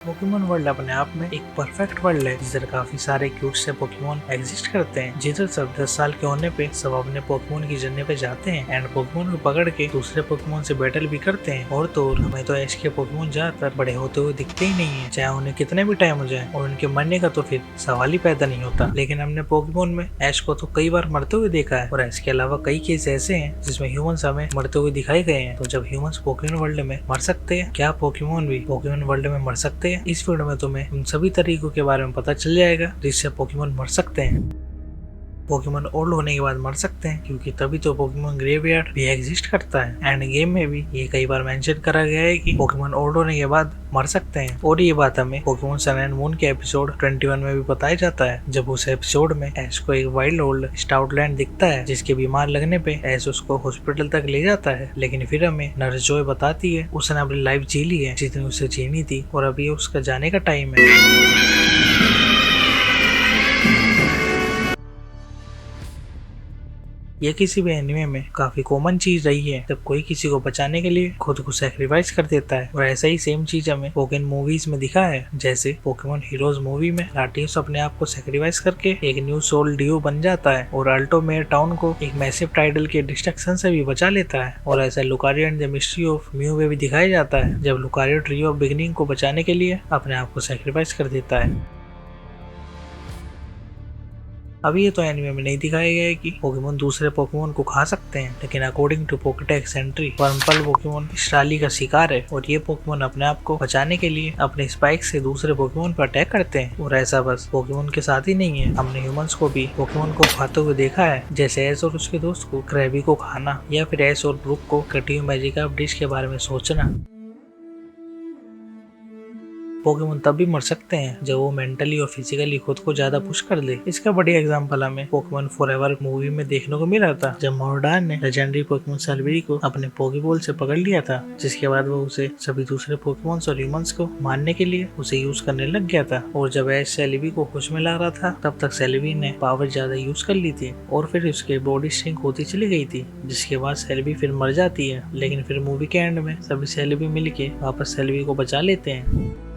Pokemon world अपने आप में एक परफेक्ट वर्ल्ड है जिधर काफी सारे क्यूट से पोकेमोन एग्जिस्ट करते हैं। जिधर सब 10 साल के होने पे सब अपने पोकेमोन की जर्नी पे जाते हैं एंड पोकेमोन को पकड़ के दूसरे पोकेमोन से बैटल भी करते हैं। और तो और हमें तो ऐश के पोकेमोन ज्यादातर बड़े होते हुए दिखते ही नहीं है, चाहे उन्हें कितने भी टाइम हो जाए, और उनके मरने का तो फिर सवाल ही पैदा नहीं होता। लेकिन हमने पोकेमोन में ऐश को तो कई बार मरते हुए देखा है और ऐश के अलावा कई केस ऐसे हैं जिसमें ह्यूमंस हमें मरते हुए दिखाए गए हैं। तो जब ह्यूमंस पोकेमोन वर्ल्ड में मर सकते हैं, क्या पोकेमोन भी पोकेमोन वर्ल्ड में मर सकते हैं? इस वीडियो में तुम्हें उन सभी तरीकों के बारे में पता चल जाएगा जिससे पोकेमोन मर सकते हैं। पोकेमोन ओल्ड होने के बाद मर सकते हैं क्योंकि तभी तो पोकेमोन ग्रेवयार्ड भी एग्जिस्ट करता है। एंड गेम में भी ये कई बार मेंशन करा गया है कि पोकेमोन ओल्ड होने के बाद मर सकते हैं। और ये बात हमें पोकेमोन सन एंड मून के एपिसोड 21 में भी बताया जाता है, जब उस एपिसोड में ऐश को एक वाइल्ड ओल्ड स्टाउटलैंड दिखता है जिसके बीमार लगने पे ऐश उसको हॉस्पिटल तक ले जाता है। लेकिन फिर हमें नर्स जॉय बताती है उसने अपनी लाइफ जी ली है जितनी उसे जीनी थी और अभी उसका जाने का टाइम है। यह किसी भी एनिमे में काफी कॉमन चीज रही है, जब कोई किसी को बचाने के लिए खुद को सैक्रिफाइस कर देता है। और ऐसा ही सेम चीज हमें पोकेमोन मूवीज में दिखा है, जैसे पोकेमोन हीरोज मूवी में लाटियस अपने आप को सैक्रिफाइस करके एक न्यू सोल ड्यू बन जाता है और अल्टोमेयर टाउन को एक मैसिव टाइडल के डिस्ट्रक्शन से भी बचा लेता है। और ऐसा Lucario and the mystery of mu में भी दिखाया जाता है, जब लुकारियो ट्री ऑफ बिगिनिंग को बचाने के लिए अपने आप को सैक्रिफाइस कर देता है। अभी ये तो एनिमे में नहीं दिखाया गया है कि पोकेमोन दूसरे पोकेमोन को खा सकते हैं, लेकिन according to Pokedex entry Wurmple Pokemon Starly का शिकार है और ये पोकेमोन अपने आप को बचाने के लिए अपने स्पाइक से दूसरे पोकेमोन पर अटैक करते हैं। और ऐसा बस पोकेमोन के साथ ही नहीं है, हमने ह्यूमंस को भी पोकेमोन को खाते हुए देखा है, जैसे ऐश और उसके दोस्त को क्रैबी को खाना या फिर ऐश और ब्रूक को कटी हुई मैजिकार्प डिश के बारे में सोचना। पोकेमोन तब भी मर सकते हैं जब वो मेंटली और फिजिकली खुद को ज्यादा पुश कर ले। इसका बढ़िया एग्जांपल हमें पोकेमोन फॉरएवर मूवी में देखने को मिला था, जब मोरडान ने लेजेंडरी पोकेमोन सेलिब्री को अपने पोकेबॉल से पकड़ लिया था, जिसके बाद वो उसे सभी दूसरे पोकेमोन्स और ह्यूमंस को मारने के लिए उसे यूज करने लग गया था। और जब ऐश सेलिबी को होश में ला रहा था, तब तक सेलिबी ने पावर ज्यादा यूज कर ली थी और फिर उसके बॉडी श्रिंक होती चली गई थी, जिसके बाद सेलिबी फिर मर जाती है। लेकिन फिर मूवी के एंड में सभी सेलिबी मिलके वापस सेलिबी को बचा लेते हैं।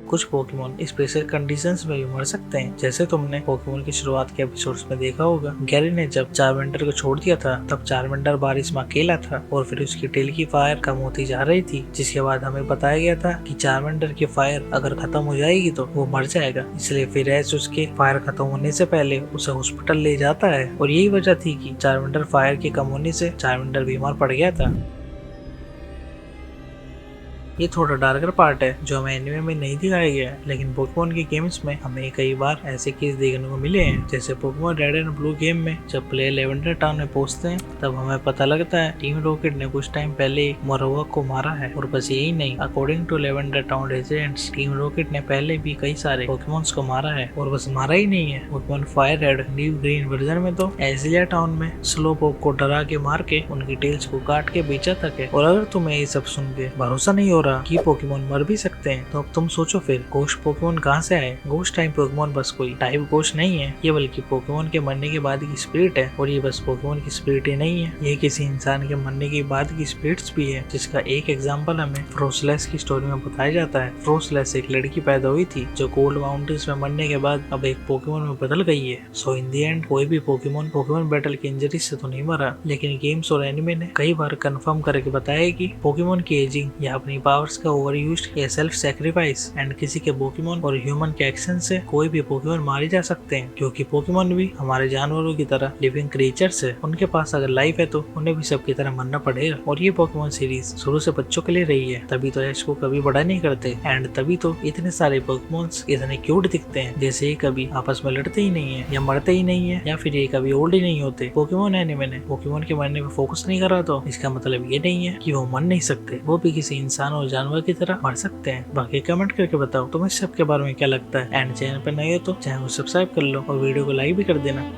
कुछ पोकेमोन स्पेशल कंडीशंस में भी मर सकते हैं, जैसे तुमने पोकेमोन की शुरुआत के एपिसोड्स में देखा होगा, गैरी ने जब चारमेंडर को छोड़ दिया था तब चारमेंडर बारिश में अकेला था और फिर उसकी टेल की फायर कम होती जा रही थी, जिसके बाद हमें बताया गया था कि चारमेंडर की फायर अगर खत्म हो जाएगी तो वो मर जाएगा। इसलिए फिर ऐश उसके फायर खत्म होने से पहले उसे हॉस्पिटल ले जाता है और यही वजह थी कि चारमेंडर फायर के कम होने से चारमेंडर बीमार पड़ गया था। ये थोड़ा डार्कर पार्ट है जो हमें एनिमे में नहीं दिखाया गया है, लेकिन पोकेमोन के गेम्स में हमें कई बार ऐसे केस देखने को मिले हैं। जैसे Pokemon red and blue game में जब प्लेयर लेवेंडर टाउन में पहुंचते हैं, तब हमें पता लगता है टीम रॉकेट ने कुछ टाइम पहले मोरोवा को मारा है। और बस यही नहीं, according to Lavender Town residents, Team Rocket ने पहले भी कई सारे पोकेमोन्स को मारा है। और बस मारा ही नहीं है, Pokemon fire red new green version में तो एजिलिया टाउन में स्लोपोक को डरा के मार के उनकी टेल्स को काट के बेचा तक है। और अगर तुम्हें ये सब सुन के भरोसा नहीं हो कि पोकेमोन मर भी सकते हैं, तो अब तुम सोचो फिर घोस्ट पोकेमोन कहाँ से आए? घोस्ट टाइप पोकेमोन बस कोई टाइप घोस्ट नहीं है, ये बल्कि पोकेमोन के मरने के बाद की स्पिरिट है। और ये बस पोकेमोन की स्पिरिट ही नहीं है, ये किसी इंसान के मरने के बाद की स्पिरिट्स भी है, जिसका एक एग्जांपल हमें फ्रोसलेस की स्टोरी में बताया जाता है। फ्रोसलेस एक लड़की पैदा हुई थी जो कोल्ड माउंटेन्स में मरने के बाद अब एक पोकेमोन में बदल गई है। सो इन दी एंड कोई भी पोकेमोन बैटल की इंजरी से तो नहीं मरा, लेकिन गेम्स और एनिमे ने कई बार कंफर्म करके बताया कि पोकेमोन की एजिंग या अपनी पावर्स का ओवर यूज या सेल्फ सैक्रिफाइस एंड किसी के पोकेमोन और ह्यूमन के एक्शन से कोई भी पोकेमोन मारे जा सकते हैं, क्योंकि पोकेमोन भी हमारे जानवरों की तरह लिविंग क्रिएचर्स है। उनके पास अगर लाइफ है तो उन्हें भी सबकी तरह मरना पड़ेगा। और ये पोकेमोन सीरीज शुरू से बच्चों के लिए रही है, तभी तो ऐश को कभी बड़ा नहीं करते एंड तभी तो इतने सारे पोकेमोन्स इतने क्यूट दिखते हैं, जैसे ये कभी आपस में लड़ते ही नहीं है या मरते ही नहीं है या फिर ये कभी ओल्ड ही नहीं होते। पोकेमोन एनिमे ने पोकेमोन के मरने पर फोकस नहीं करा तो इसका मतलब ये नहीं है कि वो मर नहीं सकते, वो भी किसी इंसान और जानवर की तरह मर सकते हैं। बाकी कमेंट करके बताओ तुम्हें सब के बारे में क्या लगता है एंड चैनल पर नए हो तो चैनल को सब्सक्राइब कर लो और वीडियो को लाइक भी कर देना।